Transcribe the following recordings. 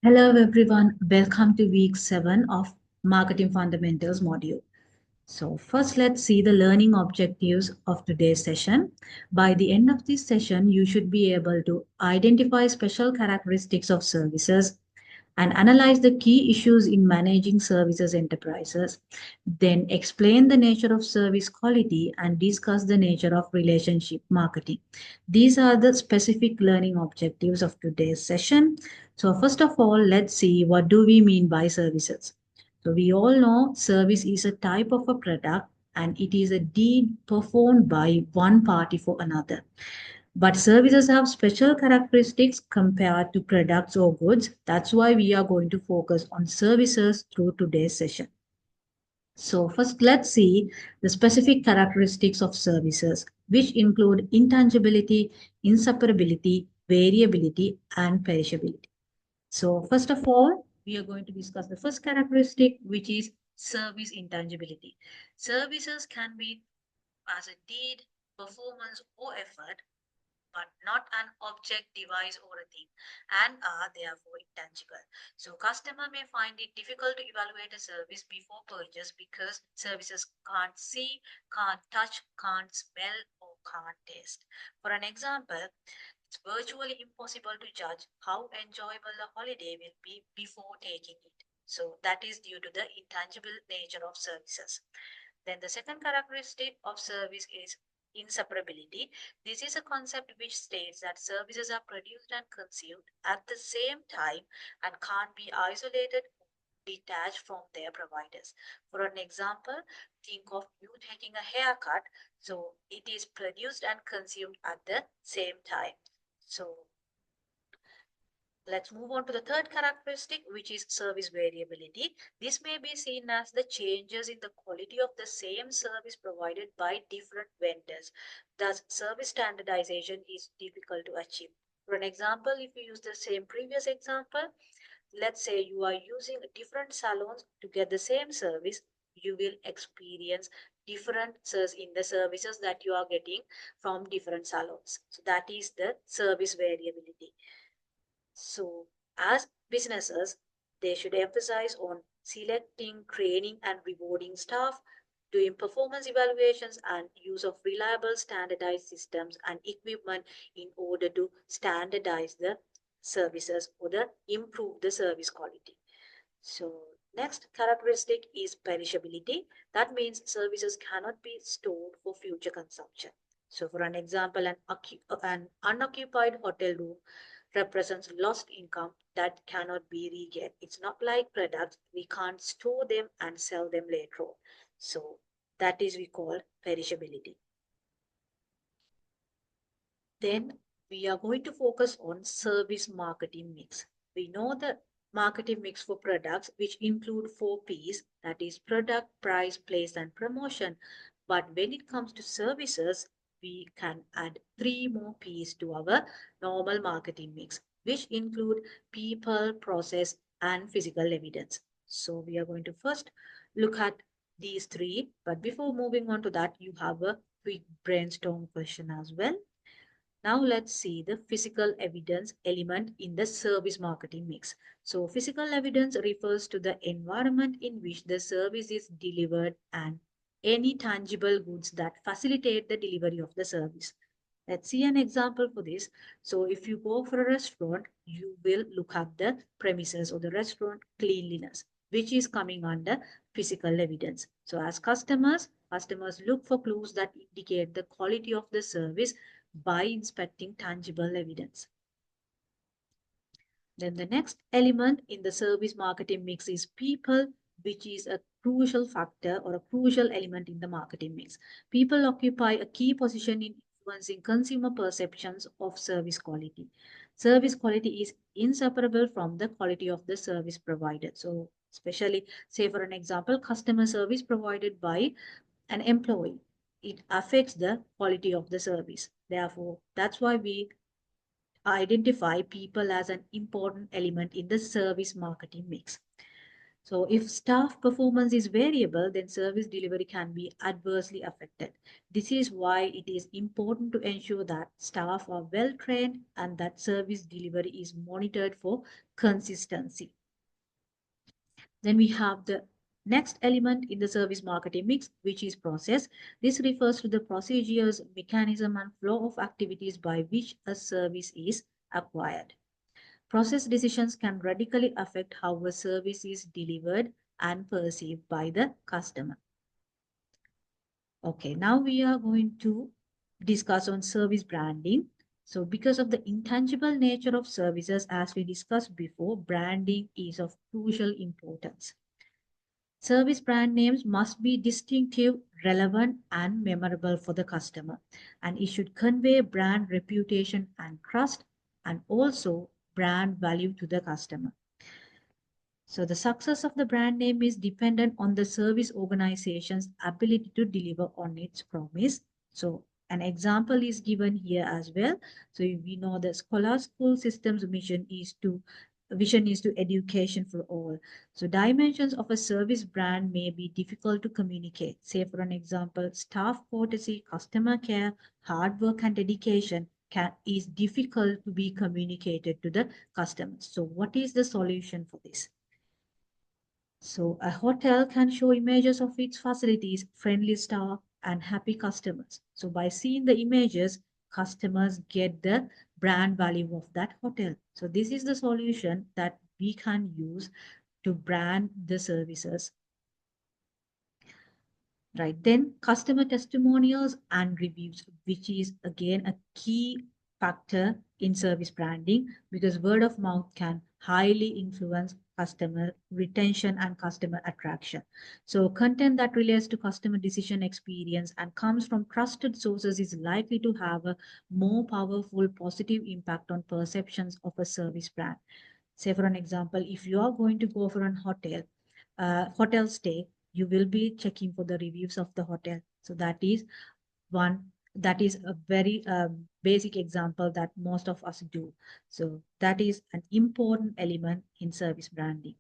Hello everyone, welcome to week 7 of Marketing Fundamentals module. So first let's see the learning objectives of today's session. By the end of this session, you should be able to identify special characteristics of services and analyze the key issues in managing services enterprises, then explain the nature of service quality and discuss the nature of relationship marketing. These are the specific learning objectives of today's session. So first of all, let's see what do we mean by services. So we all know service is a type of a product and it is a deed performed by one party for another. But services have special characteristics compared to products or goods. That's why we are going to focus on services through today's session. So first, let's see the specific characteristics of services, which include intangibility, inseparability, variability, and perishability. So first of all, we are going to discuss the first characteristic, which is service intangibility. Services can be as a deed, performance, or effort, but not an object, device, or a thing, and are therefore intangible. So customer may find it difficult to evaluate a service before purchase because services can't see, can't touch, can't smell, or can't taste. For an example, it's virtually impossible to judge how enjoyable the holiday will be before taking it. So that is due to the intangible nature of services. Then the second characteristic of service is inseparability. This is a concept which states that services are produced and consumed at the same time and can't be isolated or detached from their providers. For an example, think of you taking a haircut. So it is produced and consumed at the same time. So let's move on to the third characteristic, which is service variability. This may be seen as the changes in the quality of the same service provided by different vendors. Thus, service standardization is difficult to achieve. For an example, if you use the same previous example, let's say you are using different salons to get the same service, you will experience differences in the services that you are getting from different salons. So that is the service variability. So, as businesses, they should emphasize on selecting, training, and rewarding staff, doing performance evaluations, and use of reliable standardized systems and equipment in order to standardize the services or the improve the service quality. So, next characteristic is perishability. That means services cannot be stored for future consumption. So, for an example, an unoccupied hotel room represents lost income that cannot be regained. It's not like products, we can't store them and sell them later on. So, that is we call perishability. Then we are going to focus on service marketing mix. We know the marketing mix for products, which include 4 P's, that is product, price, place, and promotion. But when it comes to services, we can add 3 more P's to our normal marketing mix, which include people, process, and physical evidence. So we are going to first look at these three. But before moving on to that, you have a quick brainstorm question as well. Now let's see the physical evidence element in the service marketing mix. So physical evidence refers to the environment in which the service is delivered and any tangible goods that facilitate the delivery of the service. Let's see an example for this. So if you go for a restaurant, you will look at the premises or the restaurant cleanliness, which is coming under physical evidence. So as customers look for clues that indicate the quality of the service by inspecting tangible evidence. Then the next element in the service marketing mix is people, which is a crucial factor or a crucial element in the marketing mix. People occupy a key position in influencing consumer perceptions of service quality. Service quality is inseparable from the quality of the service provided. So, especially, say for an example, customer service provided by an employee, it affects the quality of the service. Therefore, that's why we identify people as an important element in the service marketing mix. So if staff performance is variable, then service delivery can be adversely affected. This is why it is important to ensure that staff are well trained and that service delivery is monitored for consistency. Then we have the next element in the service marketing mix, which is process. This refers to the procedures, mechanism, and flow of activities by which a service is acquired. Process decisions can radically affect how a service is delivered and perceived by the customer. Okay, now we are going to discuss on service branding. So because of the intangible nature of services, as we discussed before, branding is of crucial importance. Service brand names must be distinctive, relevant, and memorable for the customer. And it should convey brand reputation and trust, and also brand value to the customer. So the success of the brand name is dependent on the service organization's ability to deliver on its promise. So an example is given here as well. So we know the Scholar School Systems vision is to education for all. So dimensions of a service brand may be difficult to communicate. Say for an example, staff courtesy, customer care, hard work and dedication is difficult to be communicated to the customers. So what is the solution for this? So a hotel can show images of its facilities, friendly staff, and happy customers. So by seeing the images, customers get the brand value of that hotel. So this is the solution that we can use to brand the services. Right. Then customer testimonials and reviews, which is again a key factor in service branding because word of mouth can highly influence customer retention and customer attraction. So content that relates to customer decision experience and comes from trusted sources is likely to have a more powerful positive impact on perceptions of a service brand. Say for an example, if you are going to go for an hotel stay, you will be checking for the reviews of the hotel. So one that is a very basic example that most of us do. So that is an important element in service branding.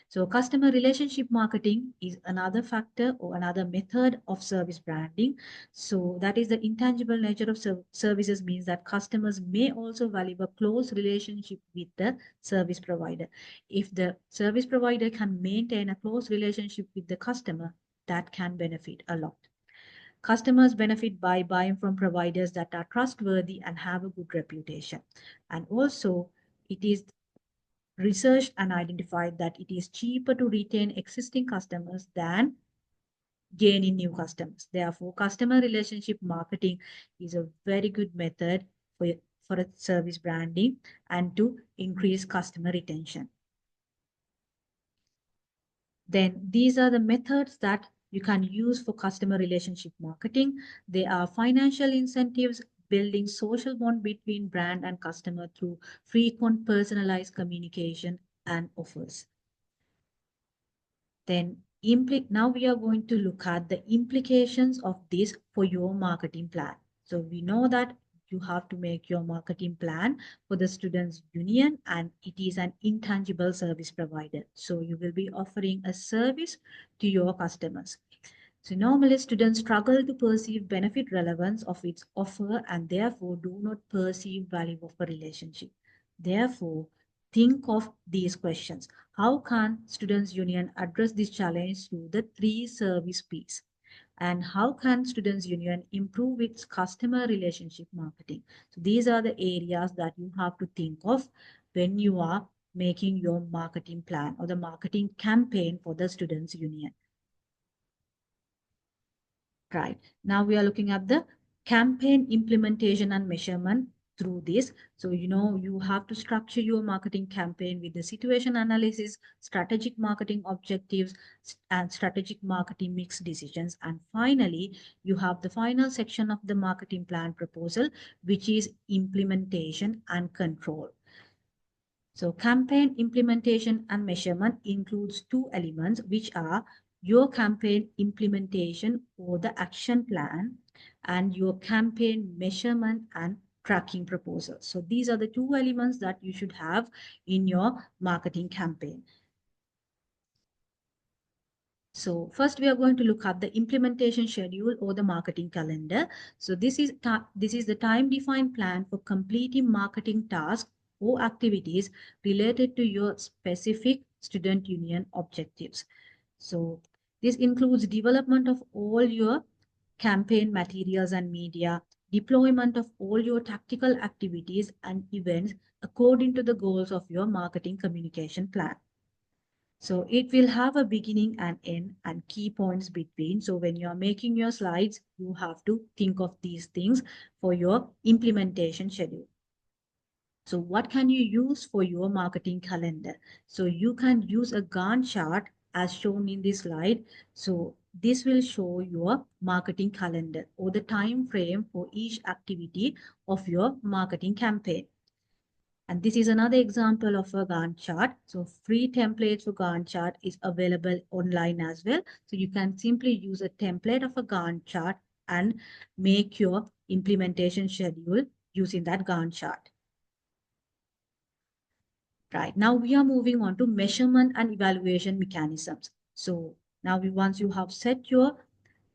So customer relationship marketing is another factor or another method of service branding. So that is the intangible nature of services means that customers may also value a close relationship with the service provider. If the service provider can maintain a close relationship with the customer, that can benefit a lot. Customers benefit by buying from providers that are trustworthy and have a good reputation. And also, it is researched and identified that it is cheaper to retain existing customers than gain in new customers. Therefore, customer relationship marketing is a very good method for a service branding and to increase customer retention. Then these are the methods that you can use for customer relationship marketing. They are financial incentives, building social bond between brand and customer through frequent personalized communication and offers. Then now we are going to look at the implications of this for your marketing plan. So we know that you have to make your marketing plan for the students union and it is an intangible service provider. So you will be offering a service to your customers. So normally students struggle to perceive benefit relevance of its offer and therefore do not perceive value of a relationship. Therefore, think of these questions. How can Students Union address this challenge through the three service P's? And how can Students Union improve its customer relationship marketing? So these are the areas that you have to think of when you are making your marketing plan or the marketing campaign for the Students Union. Right. Now we are looking at the campaign implementation and measurement through this. So, you have to structure your marketing campaign with the situation analysis, strategic marketing objectives, and strategic marketing mix decisions. And finally, you have the final section of the marketing plan proposal, which is implementation and control. So campaign implementation and measurement includes two elements, which are your campaign implementation or the action plan and your campaign measurement and tracking proposal. So these are the two elements that you should have in your marketing campaign. So first we are going to look at the implementation schedule or the marketing calendar. So this is the time defined plan for completing marketing tasks or activities related to your specific student union objectives. So this includes development of all your campaign materials and media, deployment of all your tactical activities and events according to the goals of your marketing communication plan. So it will have a beginning and end and key points between. So when you are making your slides, you have to think of these things for your implementation schedule. So what can you use for your marketing calendar? So you can use a Gantt chart as shown in this slide. So this will show your marketing calendar or the time frame for each activity of your marketing campaign. And this is another example of a Gantt chart. So free templates for Gantt chart is available online as well. So you can simply use a template of a Gantt chart and make your implementation schedule using that Gantt chart. Right, now we are moving on to measurement and evaluation mechanisms. So now once you have set your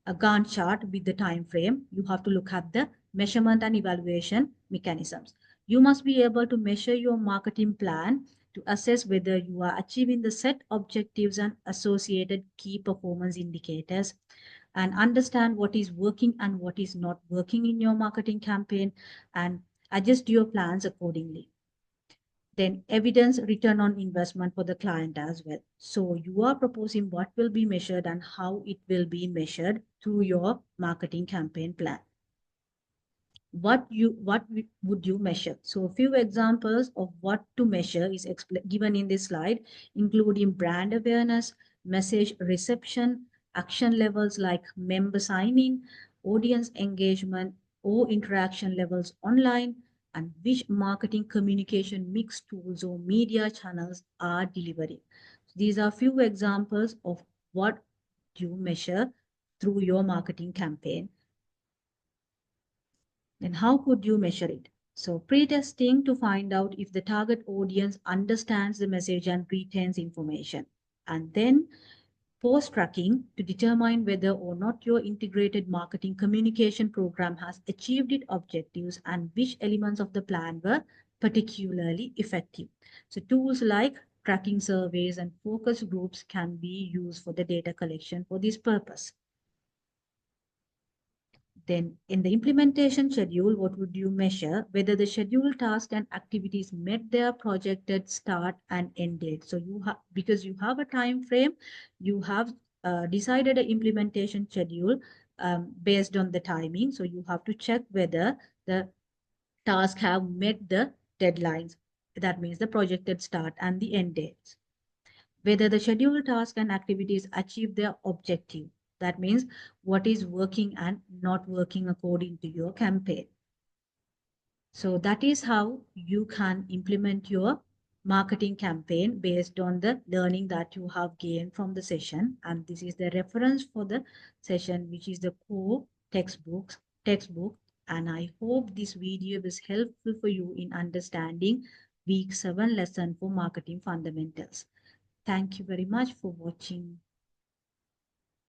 a Gantt chart with the time frame, you have to look at the measurement and evaluation mechanisms. You must be able to measure your marketing plan to assess whether you are achieving the set objectives and associated key performance indicators, and understand what is working and what is not working in your marketing campaign, and adjust your plans accordingly. Then evidence return on investment for the client as well. So you are proposing what will be measured and how it will be measured through your marketing campaign plan. Would you measure? So a few examples of what to measure is given in this slide, including brand awareness, message reception, action levels like member signing, audience engagement, or interaction levels online, and which marketing communication mix tools or media channels are delivering. These are few examples of what you measure through your marketing campaign. Then how could you measure it? So pre-testing to find out if the target audience understands the message and retains information. And then post-tracking to determine whether or not your integrated marketing communication program has achieved its objectives and which elements of the plan were particularly effective. So tools like tracking surveys and focus groups can be used for the data collection for this purpose. Then in the implementation schedule, what would you measure? Whether the scheduled tasks and activities met their projected start and end date. So you have, because you have a time frame, you have decided an implementation schedule based on the timing. So you have to check whether the tasks have met the deadlines. That means the projected start and the end dates. Whether the scheduled tasks and activities achieve their objective. That means what is working and not working according to your campaign. So that is how you can implement your marketing campaign based on the learning that you have gained from the session. And this is the reference for the session, which is the core textbook. And I hope this video was helpful for you in understanding week 7 lesson for marketing fundamentals. Thank you very much for watching.